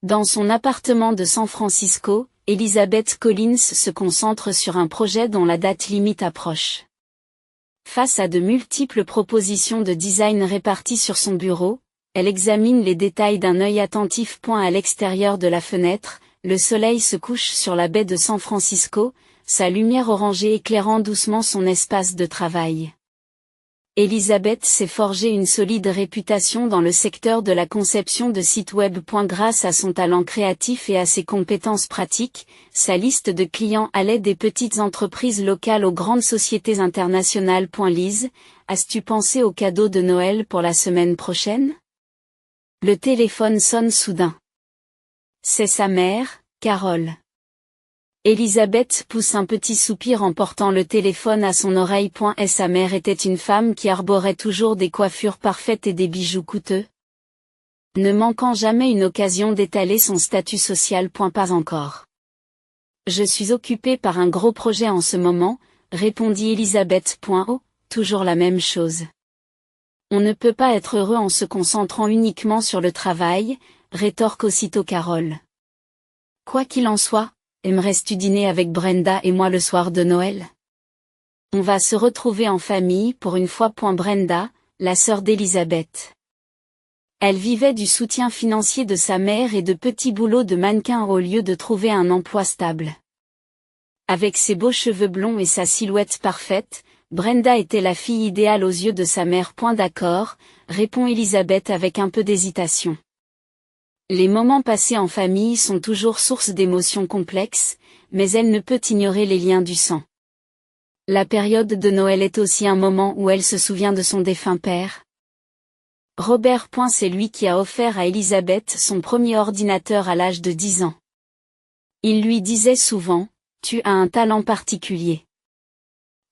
Dans son appartement de San Francisco, Elizabeth Collins se concentre sur un projet dont la date limite approche. Face à de multiples propositions de design réparties sur son bureau, elle examine les détails d'un œil attentif. À l'extérieur de la fenêtre, le soleil se couche sur la baie de San Francisco, sa lumière orangée éclairant doucement son espace de travail. Elizabeth s'est forgé une solide réputation dans le secteur de la conception de sites web. Grâce à son talent créatif et à ses compétences pratiques, sa liste de clients allait des petites entreprises locales aux grandes sociétés internationales. Lise, as-tu pensé au cadeau de Noël pour la semaine prochaine? Le téléphone sonne soudain. C'est sa mère, Carole. Elizabeth pousse un petit soupir en portant le téléphone à son oreille. Et sa mère était une femme qui arborait toujours des coiffures parfaites et des bijoux coûteux, ne manquant jamais une occasion d'étaler son statut social. Pas encore. Je suis occupée par un gros projet en ce moment, répondit Elizabeth. Oh, toujours la même chose. On ne peut pas être heureux en se concentrant uniquement sur le travail, rétorque aussitôt Carole. Quoi qu'il en soit, aimerais-tu dîner avec Brenda et moi le soir de Noël? On va se retrouver en famille pour une fois. Brenda, la sœur d'Elizabeth. Elle vivait du soutien financier de sa mère et de petits boulots de mannequin au lieu de trouver un emploi stable. Avec ses beaux cheveux blonds et sa silhouette parfaite, Brenda était la fille idéale aux yeux de sa mère. D'accord, répond Elizabeth avec un peu d'hésitation. Les moments passés en famille sont toujours source d'émotions complexes, mais elle ne peut ignorer les liens du sang. La période de Noël est aussi un moment où elle se souvient de son défunt père. Robert. C'est lui qui a offert à Elizabeth son premier ordinateur à l'âge de 10 ans. Il lui disait souvent, « Tu as un talent particulier ».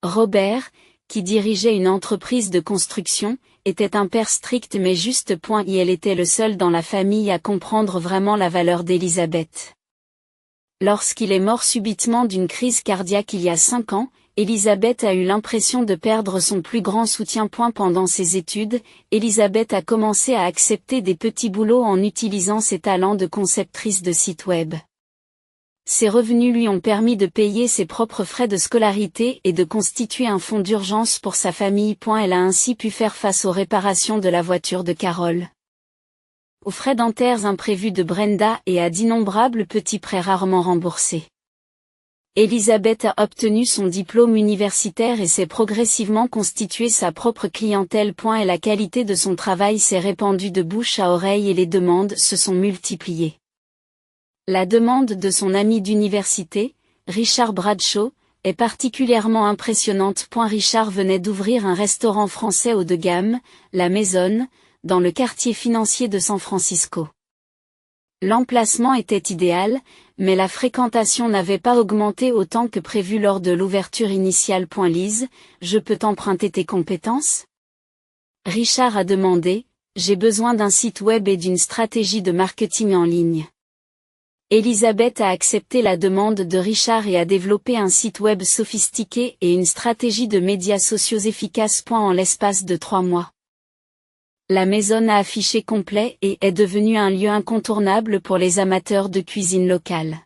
Robert, qui dirigeait une entreprise de construction, était un père strict mais juste. Et elle était le seul dans la famille à comprendre vraiment la valeur d'Elizabeth. Lorsqu'il est mort subitement d'une crise cardiaque il y a 5 ans, Elizabeth a eu l'impression de perdre son plus grand soutien. Pendant ses études, Elizabeth a commencé à accepter des petits boulots en utilisant ses talents de conceptrice de site web. Ses revenus lui ont permis de payer ses propres frais de scolarité et de constituer un fonds d'urgence pour sa famille. Elle a ainsi pu faire face aux réparations de la voiture de Carole, aux frais dentaires imprévus de Brenda et à d'innombrables petits prêts rarement remboursés. Elizabeth a obtenu son diplôme universitaire et s'est progressivement constitué sa propre clientèle. Et la qualité de son travail s'est répandue de bouche à oreille et les demandes se sont multipliées. La demande de son ami d'université, Richard Bradshaw, est particulièrement impressionnante. Richard venait d'ouvrir un restaurant français haut de gamme, La Maison, dans le quartier financier de San Francisco. L'emplacement était idéal, mais la fréquentation n'avait pas augmenté autant que prévu lors de l'ouverture initiale. Lise, je peux t'emprunter tes compétences? Richard a demandé, j'ai besoin d'un site web et d'une stratégie de marketing en ligne. Elizabeth a accepté la demande de Richard et a développé un site web sophistiqué et une stratégie de médias sociaux efficace. En l'espace de 3 mois. La Maison a affiché complet et est devenue un lieu incontournable pour les amateurs de cuisine locale.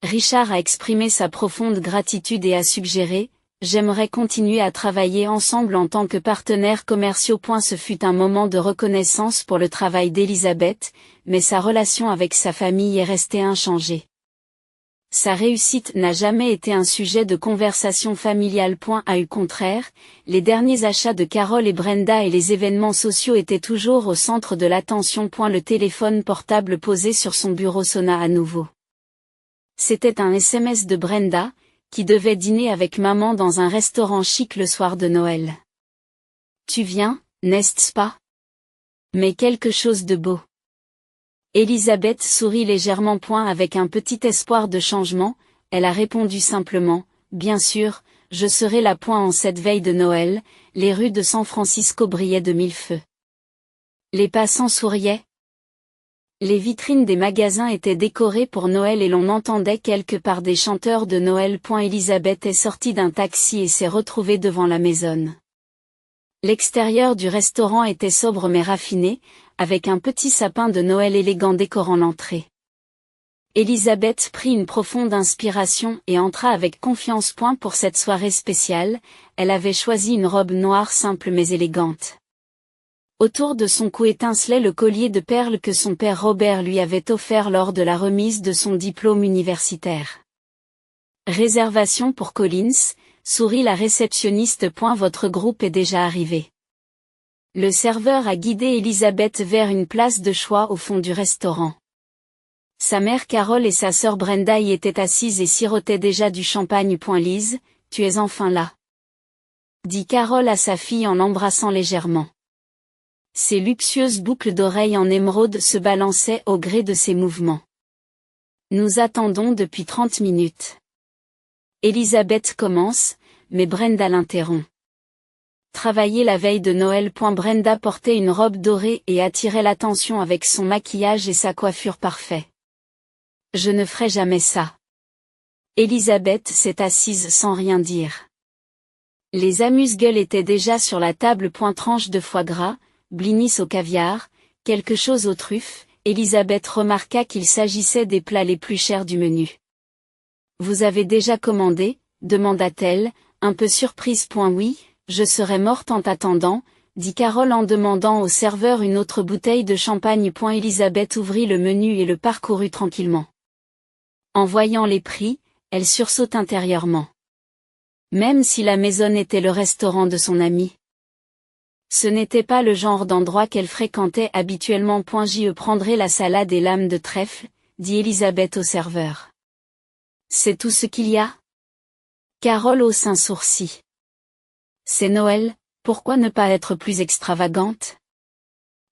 Richard a exprimé sa profonde gratitude et a suggéré, j'aimerais continuer à travailler ensemble en tant que partenaires commerciaux. Ce fut un moment de reconnaissance pour le travail d'Elizabeth, mais sa relation avec sa famille est restée inchangée. Sa réussite n'a jamais été un sujet de conversation familiale. Au contraire, les derniers achats de Carole et Brenda et les événements sociaux étaient toujours au centre de l'attention. Le téléphone portable posé sur son bureau sonna à nouveau. C'était un SMS de Brenda, qui devait dîner avec maman dans un restaurant chic le soir de Noël. Tu viens, n'est-ce pas? Mais quelque chose de beau. Elizabeth sourit légèrement. Avec un petit espoir de changement, elle a répondu simplement, bien sûr, je serai là. En cette veille de Noël, les rues de San Francisco brillaient de 1000 feux. Les passants souriaient. Les vitrines des magasins étaient décorées pour Noël et l'on entendait quelque part des chanteurs de Noël. Elizabeth est sortie d'un taxi et s'est retrouvée devant la Maison. L'extérieur du restaurant était sobre mais raffiné, avec un petit sapin de Noël élégant décorant l'entrée. Elisabeth prit une profonde inspiration et entra avec confiance. Pour cette soirée spéciale, elle avait choisi une robe noire simple mais élégante. Autour de son cou étincelait le collier de perles que son père Robert lui avait offert lors de la remise de son diplôme universitaire. Réservation pour Collins, sourit la réceptionniste. Votre groupe est déjà arrivé. Le serveur a guidé Elisabeth vers une place de choix au fond du restaurant. Sa mère Carole et sa sœur Brenda y étaient assises et sirotaient déjà du champagne. Lise, tu es enfin là, dit Carole à sa fille en l'embrassant légèrement. Ses luxueuses boucles d'oreilles en émeraude se balançaient au gré de ses mouvements. Nous attendons depuis 30 minutes. Elisabeth commence, mais Brenda l'interrompt. Travaillée la veille de Noël. Brenda portait une robe dorée et attirait l'attention avec son maquillage et sa coiffure parfaite. Je ne ferai jamais ça. Elisabeth s'est assise sans rien dire. Les amuse-gueules étaient déjà sur la table. Tranche de foie gras, blinis au caviar, quelque chose aux truffes. Elisabeth remarqua qu'il s'agissait des plats les plus chers du menu. Vous avez déjà commandé, demanda-t-elle, un peu surprise. Oui, je serais morte en t'attendant, dit Carole en demandant au serveur une autre bouteille de champagne. Elisabeth ouvrit le menu et le parcourut tranquillement. En voyant les prix, elle sursaute intérieurement. Même si la maison était le restaurant de son amie, ce n'était pas le genre d'endroit qu'elle fréquentait habituellement. Je prendrai la salade et l'âme de trèfle, dit Elisabeth au serveur. C'est tout ce qu'il y a? Carole hausse un sourcil. C'est Noël, pourquoi ne pas être plus extravagante?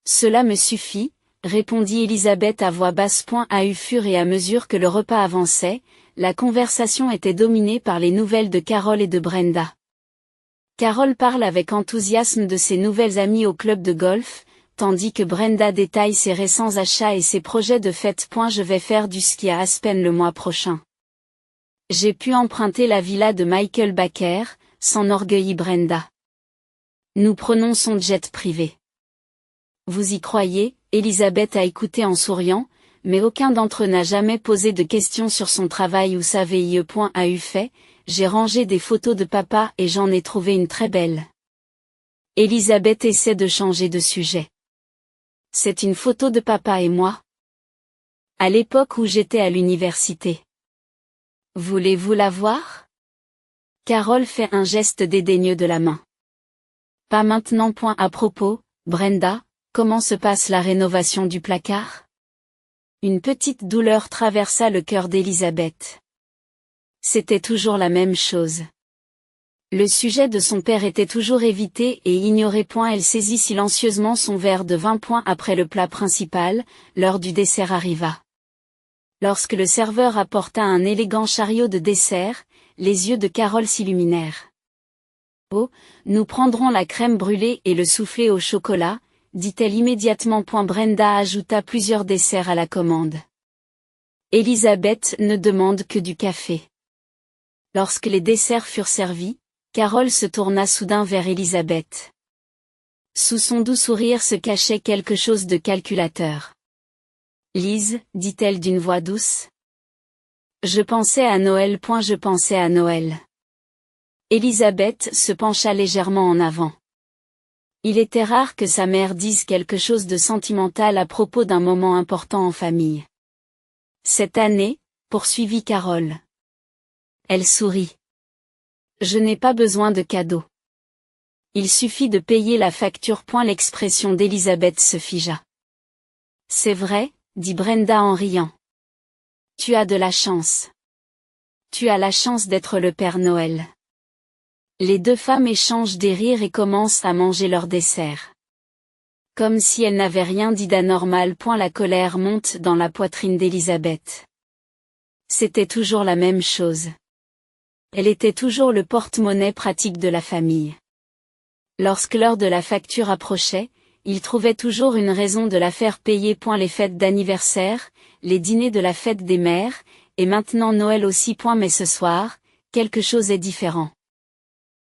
Cela me suffit, répondit Elisabeth à voix basse. Au fur et à mesure que le repas avançait, la conversation était dominée par les nouvelles de Carole et de Brenda. Carole parle avec enthousiasme de ses nouvelles amies au club de golf, tandis que Brenda détaille ses récents achats et ses projets de fête. Je vais faire du ski à Aspen le mois prochain. J'ai pu emprunter la villa de Michael Baker, s'enorgueillit Brenda. Nous prenons son jet privé. Vous y croyez? Elisabeth a écouté en souriant, mais aucun d'entre eux n'a jamais posé de questions sur son travail ou sa vie. A fait, j'ai rangé des photos de papa et j'en ai trouvé une très belle. Elisabeth essaie de changer de sujet. C'est une photo de papa et moi? À l'époque où j'étais à l'université. Voulez-vous la voir? Carole fait un geste dédaigneux de la main. Pas maintenant. À propos, Brenda, comment se passe la rénovation du placard? Une petite douleur traversa le cœur d'Elisabeth. C'était toujours la même chose. Le sujet de son père était toujours évité et ignoré. Elle saisit silencieusement son verre de vin. Après le plat principal, l'heure du dessert arriva. Lorsque le serveur apporta un élégant chariot de dessert, les yeux de Carole s'illuminèrent. Oh, nous prendrons la crème brûlée et le soufflé au chocolat, dit-elle immédiatement. Brenda ajouta plusieurs desserts à la commande. Elisabeth ne demande que du café. Lorsque les desserts furent servis, Carole se tourna soudain vers Elisabeth. Sous son doux sourire se cachait quelque chose de calculateur. Lise, dit-elle d'une voix douce. Je pensais à Noël. Je pensais à Noël. Elisabeth se pencha légèrement en avant. Il était rare que sa mère dise quelque chose de sentimental à propos d'un moment important en famille. Cette année, poursuivit Carole. Elle sourit. Je n'ai pas besoin de cadeaux. Il suffit de payer la facture. L'expression d'Elisabeth se figea. C'est vrai, dit Brenda en riant. Tu as de la chance. Tu as la chance d'être le Père Noël. Les deux femmes échangent des rires et commencent à manger leur dessert. Comme si elles n'avaient rien dit d'anormal. La colère monte dans la poitrine d'Elisabeth. C'était toujours la même chose. Elle était toujours le porte-monnaie pratique de la famille. Lorsque l'heure de la facture approchait, il trouvait toujours une raison de la faire payer. Les fêtes d'anniversaire, les dîners de la fête des mères, et maintenant Noël aussi. Mais ce soir, quelque chose est différent.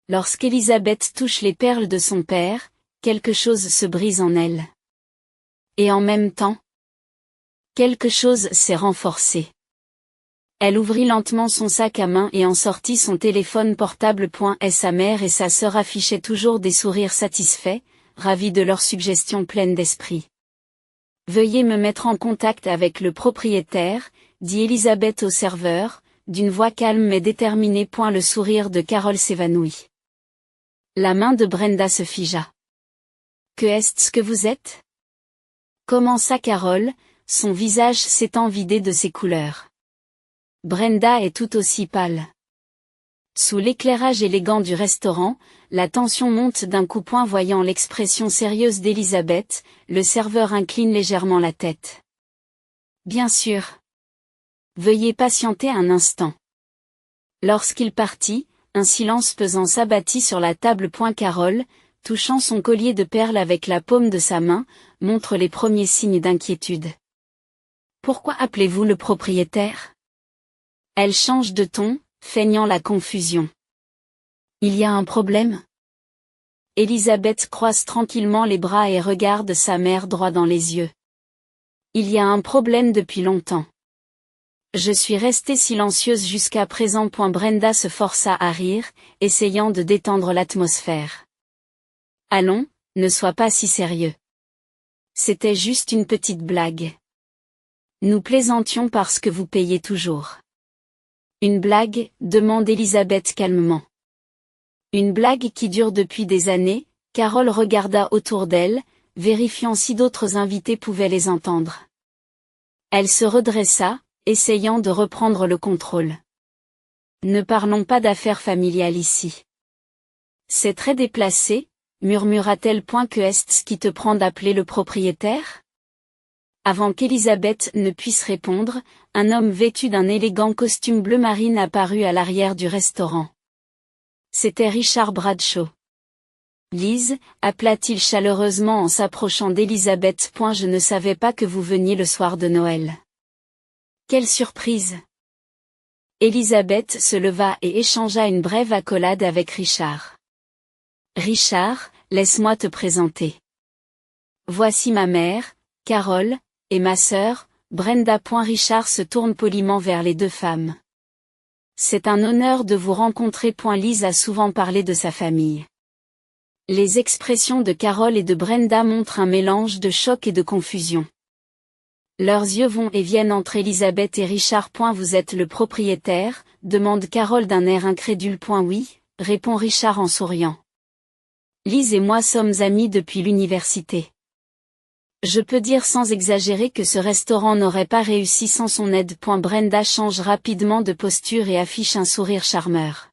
Lorsqu'Élisabeth touche les perles de son père, quelque chose se brise en elle. Et en même temps, quelque chose s'est renforcé. Elle ouvrit lentement son sac à main et en sortit son téléphone portable. Sa mère et sa sœur affichaient toujours des sourires satisfaits, ravis de leur suggestion pleine d'esprit. Veuillez me mettre en contact avec le propriétaire, dit Élisabeth au serveur, d'une voix calme mais déterminée. Le sourire de Carole s'évanouit. La main de Brenda se figea. Que est-ce que vous êtes? Commença Carole, son visage s'étant vidé de ses couleurs. Brenda est tout aussi pâle. Sous l'éclairage élégant du restaurant, la tension monte d'un coup. Voyant l'expression sérieuse d'Élisabeth, le serveur incline légèrement la tête. Bien sûr. Veuillez patienter un instant. Lorsqu'il partit, un silence pesant s'abattit sur la table. Carole, touchant son collier de perles avec la paume de sa main, montre les premiers signes d'inquiétude. Pourquoi appelez-vous le propriétaire? Elle change de ton, feignant la confusion. Il y a un problème? Élisabeth croise tranquillement les bras et regarde sa mère droit dans les yeux. Il y a un problème depuis longtemps. Je suis restée silencieuse jusqu'à présent. Brenda se força à rire, essayant de détendre l'atmosphère. Allons, ne sois pas si sérieux. C'était juste une petite blague. Nous plaisantions parce que vous payez toujours. Une blague, demande Élisabeth calmement. Une blague qui dure depuis des années. Carole regarda autour d'elle, vérifiant si d'autres invités pouvaient les entendre. Elle se redressa, essayant de reprendre le contrôle. Ne parlons pas d'affaires familiales ici. C'est très déplacé, murmura-t-elle. Que est-ce qui te prend d'appeler le propriétaire? Avant qu'Élisabeth ne puisse répondre, un homme vêtu d'un élégant costume bleu marine apparut à l'arrière du restaurant. C'était Richard Bradshaw. Lise, appela-t-il chaleureusement en s'approchant d'Élisabeth. Je ne savais pas que vous veniez le soir de Noël. Quelle surprise! Élisabeth se leva et échangea une brève accolade avec Richard. Richard, laisse-moi te présenter. Voici ma mère, Carole, et ma sœur, Brenda. Richard se tourne poliment vers les deux femmes. C'est un honneur de vous rencontrer. Lise a souvent parlé de sa famille. Les expressions de Carole et de Brenda montrent un mélange de choc et de confusion. Leurs yeux vont et viennent entre Élisabeth et Richard. Vous êtes le propriétaire, demande Carole d'un air incrédule. Oui, répond Richard en souriant. Lise et moi sommes amis depuis l'université. Je peux dire sans exagérer que ce restaurant n'aurait pas réussi sans son aide. Brenda change rapidement de posture et affiche un sourire charmeur.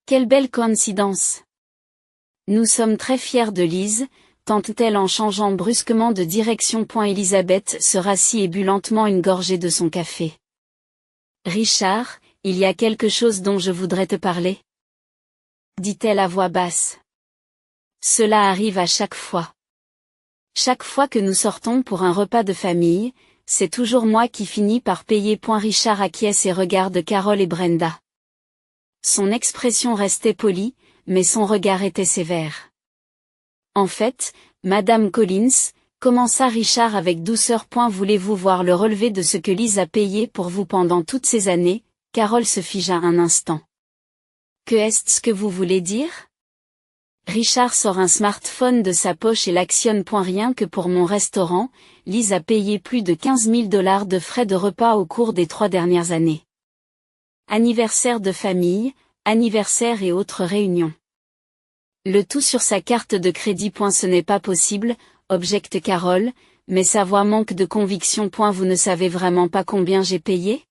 Quelle belle coïncidence! Nous sommes très fiers de Lise, tente-t-elle en changeant brusquement de direction. Élisabeth se rassit et but lentement une gorgée de son café. Richard, il y a quelque chose dont je voudrais te parler? Dit-elle à voix basse. Cela arrive à chaque fois. Chaque fois que nous sortons pour un repas de famille, c'est toujours moi qui finis par payer. Richard acquiesce et regarde Carole et Brenda. Son expression restait polie, mais son regard était sévère. En fait, Madame Collins, commença Richard avec douceur. Voulez-vous voir le relevé de ce que Lise a payé pour vous pendant toutes ces années? Carole se figea un instant. Que est-ce que vous voulez dire? Richard sort un smartphone de sa poche et l'actionne. Rien que pour mon restaurant, Lise a payé plus de 15 000 $ de frais de repas au cours des 3 dernières années. Anniversaire de famille, anniversaire et autres réunions. Le tout sur sa carte de crédit. Ce n'est pas possible, objecte Carole, mais sa voix manque de conviction. Vous ne savez vraiment pas combien j'ai payé?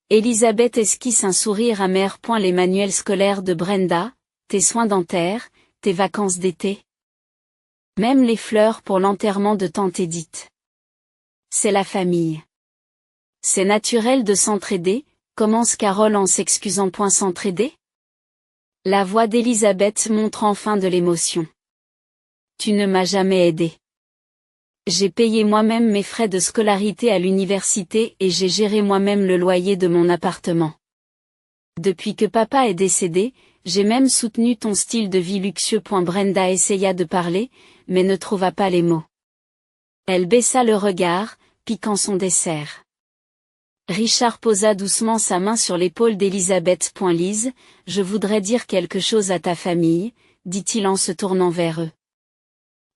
Élisabeth esquisse un sourire amer. Les manuels scolaires de Brenda, tes soins dentaires, tes vacances d'été. Même les fleurs pour l'enterrement de tante Edith. C'est la famille. C'est naturel de s'entraider, commence Carole en s'excusant. S'entraider? La voix d'Élisabeth montre enfin de l'émotion. Tu ne m'as jamais aidé. J'ai payé moi-même mes frais de scolarité à l'université et j'ai géré moi-même le loyer de mon appartement. Depuis que papa est décédé, j'ai même soutenu ton style de vie luxueux. Brenda essaya de parler, mais ne trouva pas les mots. Elle baissa le regard, piquant son dessert. Richard posa doucement sa main sur l'épaule d'Elisabeth. Lise, je voudrais dire quelque chose à ta famille, dit-il en se tournant vers eux.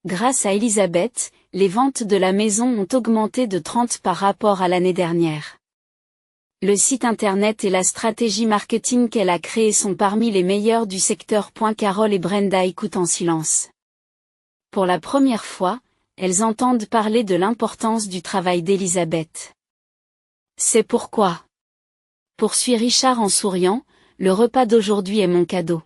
Grâce à Elisabeth, les ventes de la maison ont augmenté de 30 par rapport à l'année dernière. Le site internet et la stratégie marketing qu'elle a créée sont parmi les meilleurs du secteur. Carole et Brenda écoutent en silence. Pour la première fois, elles entendent parler de l'importance du travail d'Elisabeth. C'est pourquoi, poursuit Richard en souriant, le repas d'aujourd'hui est mon cadeau.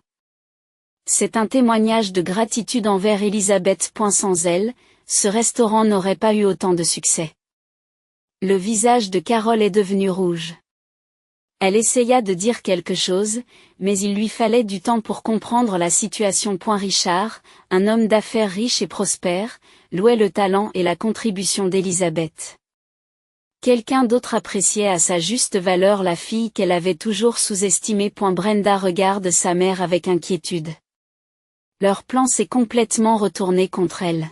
C'est un témoignage de gratitude envers Elisabeth. Sans elle, ce restaurant n'aurait pas eu autant de succès. Le visage de Carole est devenu rouge. Elle essaya de dire quelque chose, mais il lui fallait du temps pour comprendre la situation. Richard, un homme d'affaires riche et prospère, louait le talent et la contribution d'Elisabeth. Quelqu'un d'autre appréciait à sa juste valeur la fille qu'elle avait toujours sous-estimée. Brenda regarde sa mère avec inquiétude. Leur plan s'est complètement retourné contre elle.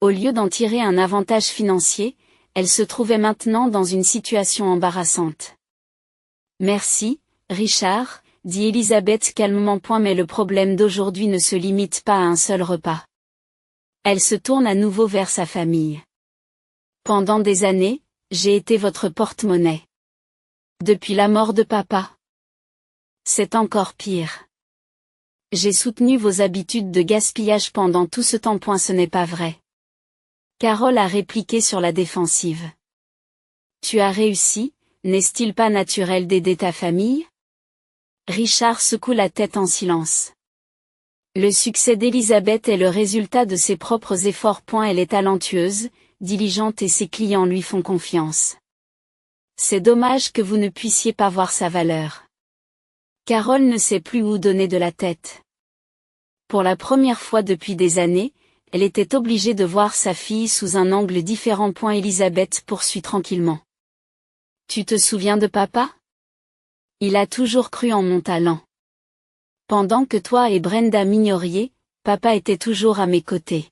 Au lieu d'en tirer un avantage financier, elle se trouvait maintenant dans une situation embarrassante. Merci, Richard, dit Elisabeth calmement. Mais le problème d'aujourd'hui ne se limite pas à un seul repas. Elle se tourne à nouveau vers sa famille. Pendant des années, j'ai été votre porte-monnaie. Depuis la mort de papa. C'est encore pire. J'ai soutenu vos habitudes de gaspillage pendant tout ce temps. Ce n'est pas vrai. Carole a répliqué sur la défensive. Tu as réussi, n'est-il pas naturel d'aider ta famille? Richard secoue la tête en silence. Le succès d'Elisabeth est le résultat de ses propres efforts. Elle est talentueuse, diligente et ses clients lui font confiance. C'est dommage que vous ne puissiez pas voir sa valeur. Carole ne sait plus où donner de la tête. Pour la première fois depuis des années, elle était obligée de voir sa fille sous un angle différent. Elisabeth poursuit tranquillement. Tu te souviens de papa? Il a toujours cru en mon talent. Pendant que toi et Brenda m'ignoriez, papa était toujours à mes côtés.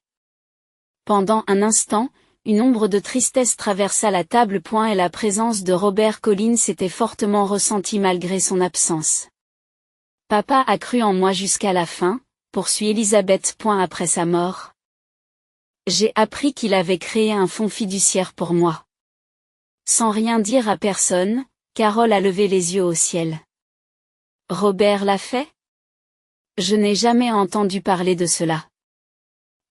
Pendant un instant, une ombre de tristesse traversa la table. Et la présence de Robert Collins était fortement ressentie malgré son absence. Papa a cru en moi jusqu'à la fin, poursuit Elisabeth. Après sa mort. J'ai appris qu'il avait créé un fonds fiduciaire pour moi. Sans rien dire à personne, Carole a levé les yeux au ciel. Robert l'a fait? Je n'ai jamais entendu parler de cela.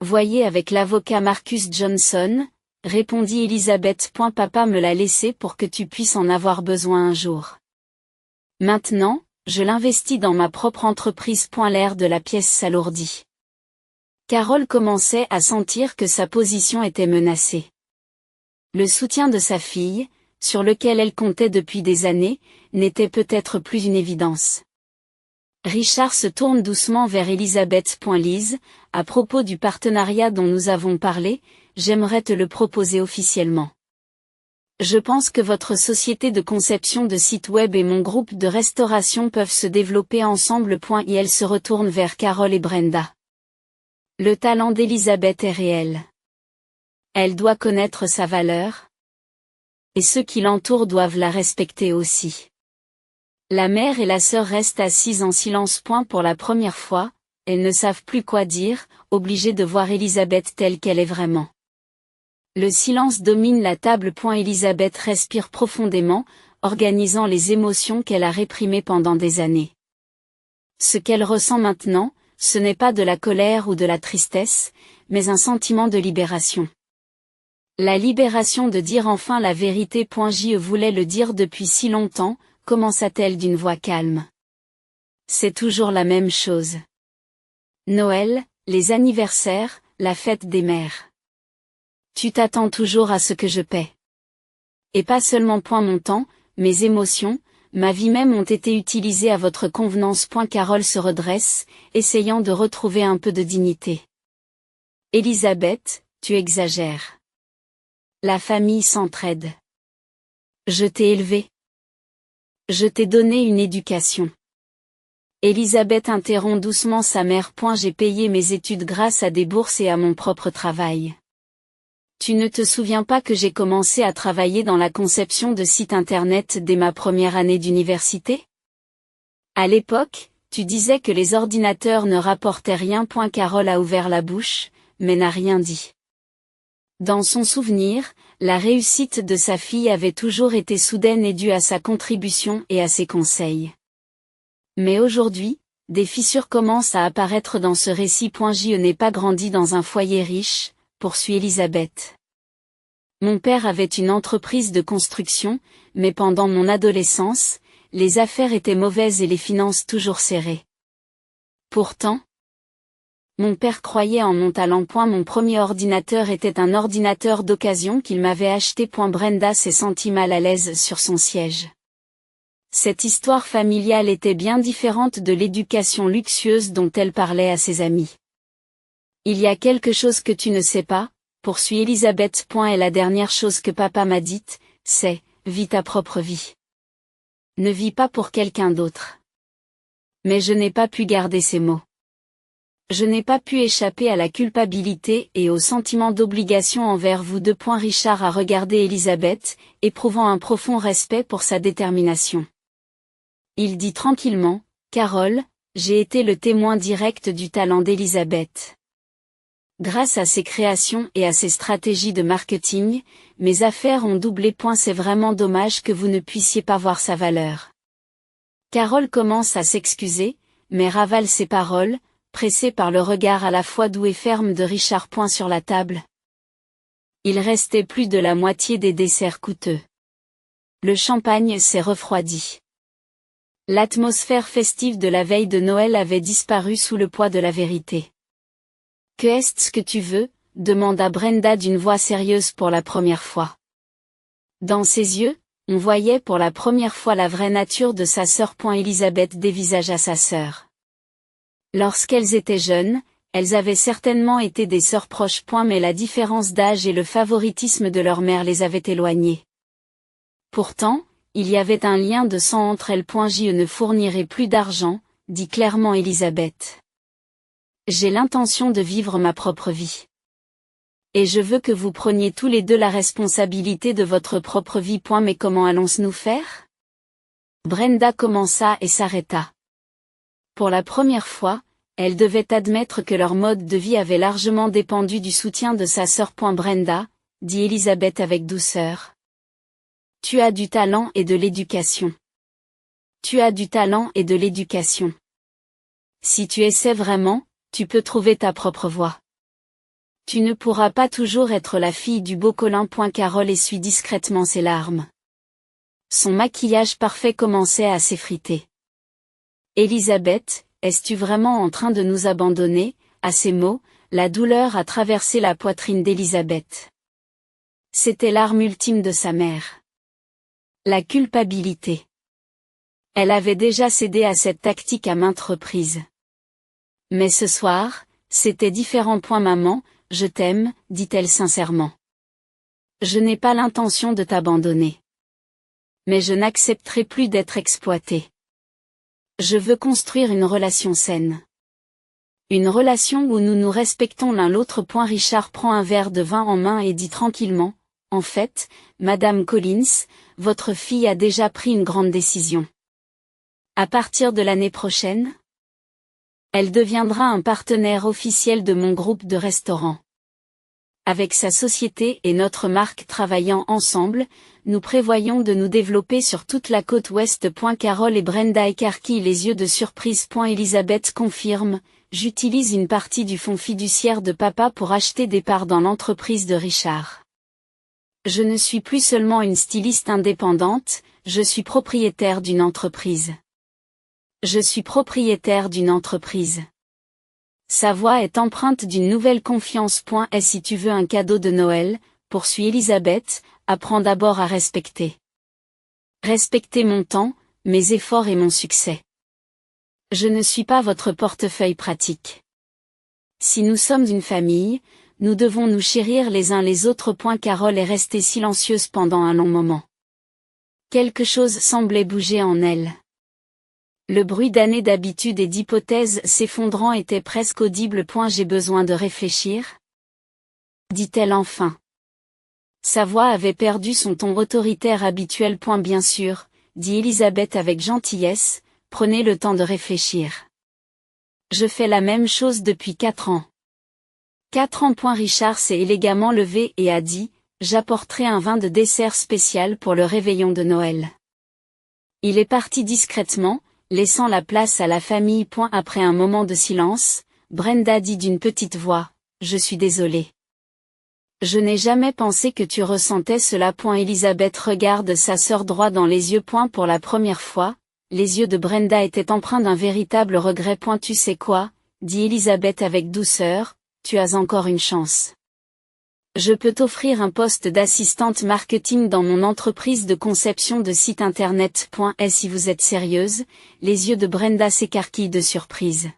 Voyez avec l'avocat Marcus Johnson, répondit Elisabeth. Papa me l'a laissé pour que tu puisses en avoir besoin un jour. Maintenant, je l'investis dans ma propre entreprise. L'air de la pièce s'alourdit. Carole commençait à sentir que sa position était menacée. Le soutien de sa fille, sur lequel elle comptait depuis des années, n'était peut-être plus une évidence. Richard se tourne doucement vers Elisabeth. Lise, à propos du partenariat dont nous avons parlé, j'aimerais te le proposer officiellement. Je pense que votre société de conception de site web et mon groupe de restauration peuvent se développer ensemble. Et elle se retourne vers Carole et Brenda. Le talent d'Elisabeth est réel. Elle doit connaître sa valeur. Et ceux qui l'entourent doivent la respecter aussi. La mère et la sœur restent assises en silence. Pour la première fois, elles ne savent plus quoi dire, obligées de voir Elisabeth telle qu'elle est vraiment. Le silence domine la table. Elisabeth respire profondément, organisant les émotions qu'elle a réprimées pendant des années. Ce qu'elle ressent maintenant, ce n'est pas de la colère ou de la tristesse, mais un sentiment de libération. La libération de dire enfin la vérité. Je voulais le dire depuis si longtemps, commença-t-elle d'une voix calme. C'est toujours la même chose. Noël, les anniversaires, la fête des mères. Tu t'attends toujours à ce que je paie. Et pas seulement mon temps, mes émotions, ma vie même ont été utilisées à votre convenance. Carole se redresse, essayant de retrouver un peu de dignité. Elisabeth, tu exagères. La famille s'entraide. Je t'ai élevée. Je t'ai donné une éducation. Elisabeth interrompt doucement sa mère. J'ai payé mes études grâce à des bourses et à mon propre travail. Tu ne te souviens pas que j'ai commencé à travailler dans la conception de sites internet dès ma première année d'université? À l'époque, tu disais que les ordinateurs ne rapportaient rien. Carole a ouvert la bouche, mais n'a rien dit. Dans son souvenir, la réussite de sa fille avait toujours été soudaine et due à sa contribution et à ses conseils. Mais aujourd'hui, des fissures commencent à apparaître dans ce récit. Je n'ai pas grandi dans un foyer riche, poursuit Elisabeth. Mon père avait une entreprise de construction, mais pendant mon adolescence, les affaires étaient mauvaises et les finances toujours serrées. Pourtant, mon père croyait en mon talent. Mon premier ordinateur était un ordinateur d'occasion qu'il m'avait acheté. Brenda s'est sentie mal à l'aise sur son siège. Cette histoire familiale était bien différente de l'éducation luxueuse dont elle parlait à ses amis. Il y a quelque chose que tu ne sais pas, poursuit Elisabeth. Et la dernière chose que papa m'a dite, c'est, vis ta propre vie. Ne vis pas pour quelqu'un d'autre. Mais je n'ai pas pu garder ces mots. Je n'ai pas pu échapper à la culpabilité et au sentiment d'obligation envers vous deux. Richard a regardé Elisabeth, éprouvant un profond respect pour sa détermination. Il dit tranquillement, Carole, j'ai été le témoin direct du talent d'Elisabeth. Grâce à ses créations et à ses stratégies de marketing, mes affaires ont doublé. C'est vraiment dommage que vous ne puissiez pas voir sa valeur. Carole commence à s'excuser, mais ravale ses paroles, pressée par le regard à la fois doux et ferme de Richard. Sur la table. Il restait plus de la moitié des desserts coûteux. Le champagne s'est refroidi. L'atmosphère festive de la veille de Noël avait disparu sous le poids de la vérité. « Que est-ce que tu veux ?» demanda Brenda d'une voix sérieuse pour la première fois. Dans ses yeux, on voyait pour la première fois la vraie nature de sa sœur. Elisabeth dévisagea sa sœur. Lorsqu'elles étaient jeunes, elles avaient certainement été des sœurs proches. Mais la différence d'âge et le favoritisme de leur mère les avaient éloignées. Pourtant, il y avait un lien de sang entre elles. Je ne fournirai plus d'argent, dit clairement Elisabeth. J'ai l'intention de vivre ma propre vie. Et je veux que vous preniez tous les deux la responsabilité de votre propre vie. Mais comment allons-nous faire? Brenda commença et s'arrêta. Pour la première fois, elle devait admettre que leur mode de vie avait largement dépendu du soutien de sa sœur. Brenda, dit Elisabeth avec douceur. Tu as du talent et de l'éducation. Tu as du talent et de l'éducation. Si tu essaies vraiment, tu peux trouver ta propre voie. Tu ne pourras pas toujours être la fille du beau Colin. Carole essuie discrètement ses larmes. Son maquillage parfait commençait à s'effriter. Elisabeth, es-tu vraiment en train de nous abandonner? À ces mots, la douleur a traversé la poitrine d'Elisabeth. C'était l'arme ultime de sa mère. La culpabilité. Elle avait déjà cédé à cette tactique à maintes reprises. Mais ce soir, c'était différent. Maman, je t'aime, dit-elle sincèrement. Je n'ai pas l'intention de t'abandonner. Mais je n'accepterai plus d'être exploitée. Je veux construire une relation saine. Une relation où nous nous respectons l'un l'autre. Richard prend un verre de vin en main et dit tranquillement, en fait, Madame Collins, votre fille a déjà pris une grande décision. À partir de l'année prochaine, elle deviendra un partenaire officiel de mon groupe de restaurants. Avec sa société et notre marque travaillant ensemble, nous prévoyons de nous développer sur toute la côte ouest. Carole et Brenda écarquillent les yeux de surprise. Elisabeth confirme, j'utilise une partie du fonds fiduciaire de papa pour acheter des parts dans l'entreprise de Richard. Je ne suis plus seulement une styliste indépendante, je suis propriétaire d'une entreprise. Je suis propriétaire d'une entreprise. Sa voix est empreinte d'une nouvelle confiance. Et si tu veux un cadeau de Noël, poursuit Elisabeth, apprends d'abord à respecter. Respectez mon temps, mes efforts et mon succès. Je ne suis pas votre portefeuille pratique. Si nous sommes une famille, nous devons nous chérir les uns les autres. Carole est restée silencieuse pendant un long moment. Quelque chose semblait bouger en elle. Le bruit d'années d'habitude et d'hypothèses s'effondrant était presque audible. J'ai besoin de réfléchir, dit-elle enfin. Sa voix avait perdu son ton autoritaire habituel. Bien sûr, dit Elisabeth avec gentillesse, prenez le temps de réfléchir. Je fais la même chose depuis 4 ans. 4 ans. Richard s'est élégamment levé et a dit, j'apporterai un vin de dessert spécial pour le réveillon de Noël. Il est parti discrètement, laissant la place à la famille. Après un moment de silence, Brenda dit d'une petite voix, je suis désolée. Je n'ai jamais pensé que tu ressentais cela. Elisabeth regarde sa sœur droit dans les yeux. Pour la première fois, les yeux de Brenda étaient empreints d'un véritable regret. Tu sais quoi, dit Elisabeth avec douceur, tu as encore une chance. Je peux t'offrir un poste d'assistante marketing dans mon entreprise de conception de site internet. Et si vous êtes sérieuse, les yeux de Brenda s'écarquillent de surprise.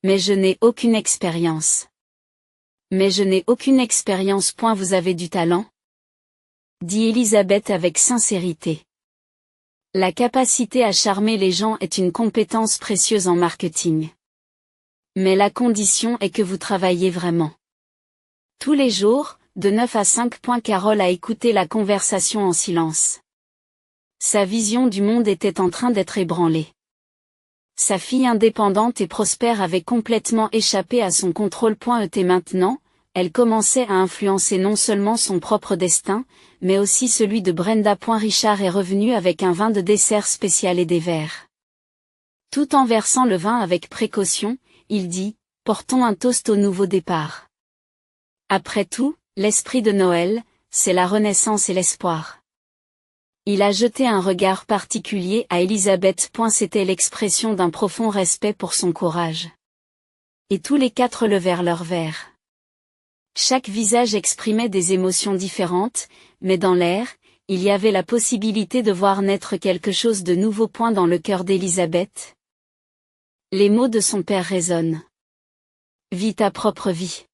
Mais je n'ai aucune expérience. Mais je n'ai aucune expérience. Vous avez du talent, dit Elisabeth avec sincérité. La capacité à charmer les gens est une compétence précieuse en marketing. Mais la condition est que vous travaillez vraiment. Tous les jours, de 9 à 5. Carole a écouté la conversation en silence. Sa vision du monde était en train d'être ébranlée. Sa fille indépendante et prospère avait complètement échappé à son contrôle. Et maintenant, elle commençait à influencer non seulement son propre destin, mais aussi celui de Brenda. Richard est revenu avec un vin de dessert spécial et des verres. Tout en versant le vin avec précaution, il dit, portons un toast au nouveau départ. Après tout, l'esprit de Noël, c'est la renaissance et l'espoir. Il a jeté un regard particulier à Elisabeth. C'était l'expression d'un profond respect pour son courage. Et tous les 4 levèrent leurs verres. Chaque visage exprimait des émotions différentes, mais dans l'air, il y avait la possibilité de voir naître quelque chose de nouveau. Dans le cœur d'Elisabeth, les mots de son père résonnent. Vis ta propre vie.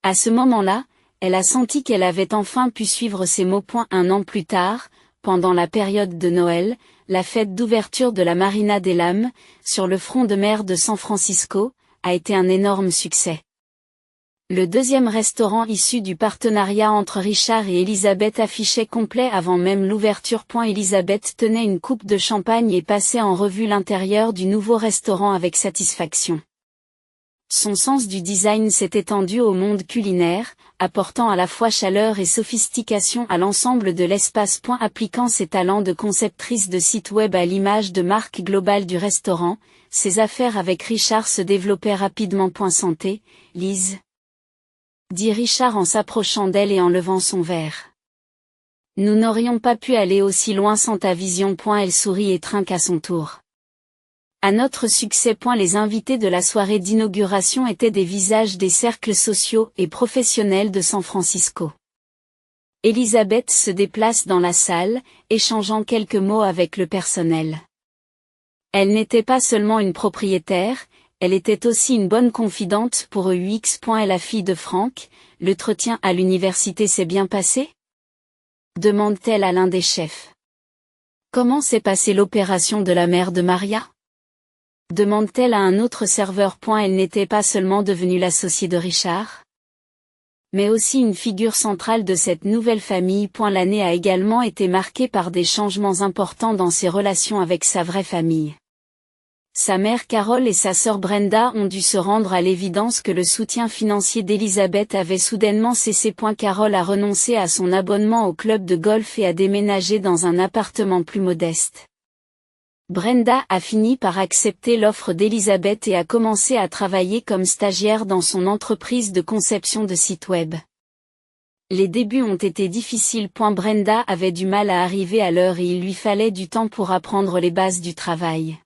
À ce moment-là, elle a senti qu'elle avait enfin pu suivre ces mots. Un an plus tard, pendant la période de Noël, la fête d'ouverture de la Marina des Lames, sur le front de mer de San Francisco, a été un énorme succès. Le deuxième restaurant issu du partenariat entre Richard et Elisabeth affichait complet avant même l'ouverture. Elisabeth tenait une coupe de champagne et passait en revue l'intérieur du nouveau restaurant avec satisfaction. Son sens du design s'est étendu au monde culinaire, apportant à la fois chaleur et sophistication à l'ensemble de l'espace. Appliquant ses talents de conceptrice de site web à l'image de marque globale du restaurant, ses affaires avec Richard se développaient rapidement. Santé, Lise, dit Richard en s'approchant d'elle et en levant son verre. Nous n'aurions pas pu aller aussi loin sans ta vision. Elle sourit et trinque à son tour. À notre succès. Les invités de la soirée d'inauguration étaient des visages des cercles sociaux et professionnels de San Francisco. Elisabeth se déplace dans la salle, échangeant quelques mots avec le personnel. Elle n'était pas seulement une propriétaire, elle était aussi une bonne confidente pour UX. Et la fille de Frank, l'entretien à l'université s'est bien passé? Demande-t-elle à l'un des chefs. Comment s'est passée l'opération de la mère de Maria? Demande-t-elle à un autre serveur. Elle n'était pas seulement devenue l'associée de Richard, mais aussi une figure centrale de cette nouvelle famille. L'année a également été marquée par des changements importants dans ses relations avec sa vraie famille. Sa mère Carole et sa sœur Brenda ont dû se rendre à l'évidence que le soutien financier d'Elisabeth avait soudainement cessé. Carole a renoncé à son abonnement au club de golf et a déménagé dans un appartement plus modeste. Brenda a fini par accepter l'offre d'Elisabeth et a commencé à travailler comme stagiaire dans son entreprise de conception de sites web. Les débuts ont été difficiles. Brenda avait du mal à arriver à l'heure et il lui fallait du temps pour apprendre les bases du travail.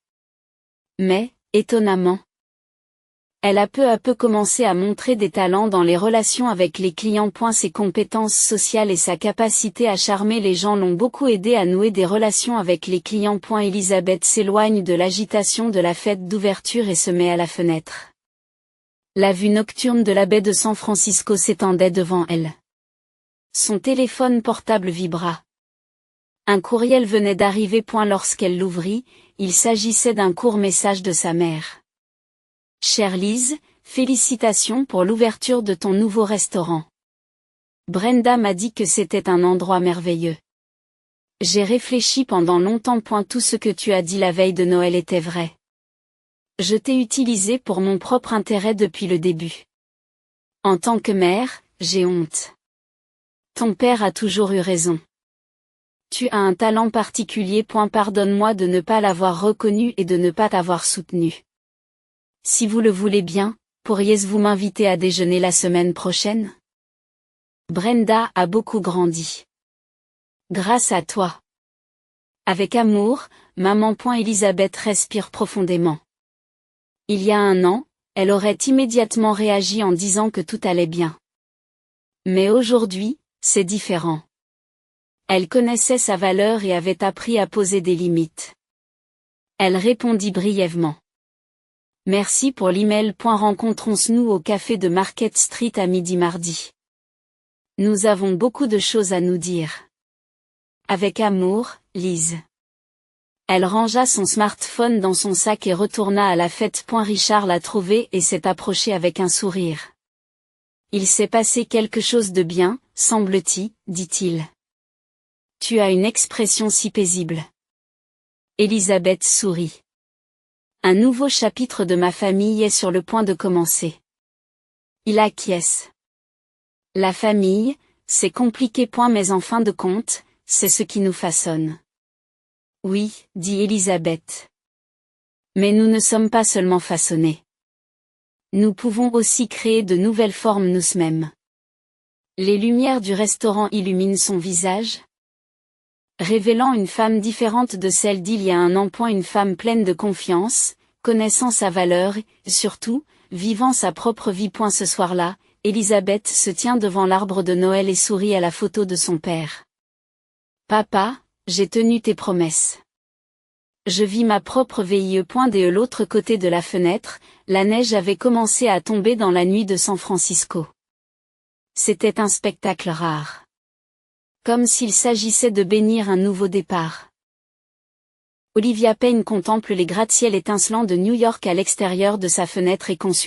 Mais, étonnamment, elle a peu à peu commencé à montrer des talents dans les relations avec les clients. Ses compétences sociales et sa capacité à charmer les gens l'ont beaucoup aidé à nouer des relations avec les clients. Elisabeth s'éloigne de l'agitation de la fête d'ouverture et se met à la fenêtre. La vue nocturne de la baie de San Francisco s'étendait devant elle. Son téléphone portable vibra. Un courriel venait d'arriver. Lorsqu'elle l'ouvrit, il s'agissait d'un court message de sa mère. Chère Lise, félicitations pour l'ouverture de ton nouveau restaurant. Brenda m'a dit que c'était un endroit merveilleux. J'ai réfléchi pendant longtemps. Tout ce que tu as dit la veille de Noël était vrai. Je t'ai utilisé pour mon propre intérêt depuis le début. En tant que mère, j'ai honte. Ton père a toujours eu raison. Tu as un talent particulier. Pardonne-moi de ne pas l'avoir reconnu et de ne pas t'avoir soutenu. Si vous le voulez bien, pourriez-vous m'inviter à déjeuner la semaine prochaine? Brenda a beaucoup grandi. Grâce à toi. Avec amour, maman. Elisabeth respire profondément. Il y a un an, elle aurait immédiatement réagi en disant que tout allait bien. Mais aujourd'hui, c'est différent. Elle connaissait sa valeur et avait appris à poser des limites. Elle répondit brièvement. Merci pour l'email. Rencontrons-nous au café de Market Street à midi mardi. Nous avons beaucoup de choses à nous dire. Avec amour, Lise. Elle rangea son smartphone dans son sac et retourna à la fête. Richard l'a trouvé et s'est approché avec un sourire. Il s'est passé quelque chose de bien, semble-t-il, dit-il. Tu as une expression si paisible. Elisabeth sourit. Un nouveau chapitre de ma famille est sur le point de commencer. Il acquiesce. La famille, c'est compliqué. Mais en fin de compte, c'est ce qui nous façonne. Oui, dit Elisabeth. Mais nous ne sommes pas seulement façonnés. Nous pouvons aussi créer de nouvelles formes nous-mêmes. Les lumières du restaurant illuminent son visage, révélant une femme différente de celle d'il y a un an. Une femme pleine de confiance, connaissant sa valeur et, surtout, vivant sa propre vie. Ce soir-là, Elisabeth se tient devant l'arbre de Noël et sourit à la photo de son père. Papa, j'ai tenu tes promesses. Je vis ma propre vie. De l'autre côté de la fenêtre, la neige avait commencé à tomber dans la nuit de San Francisco. C'était un spectacle rare. Comme s'il s'agissait de bénir un nouveau départ. Olivia Payne contemple les gratte-ciels étincelants de New York à l'extérieur de sa fenêtre et consulte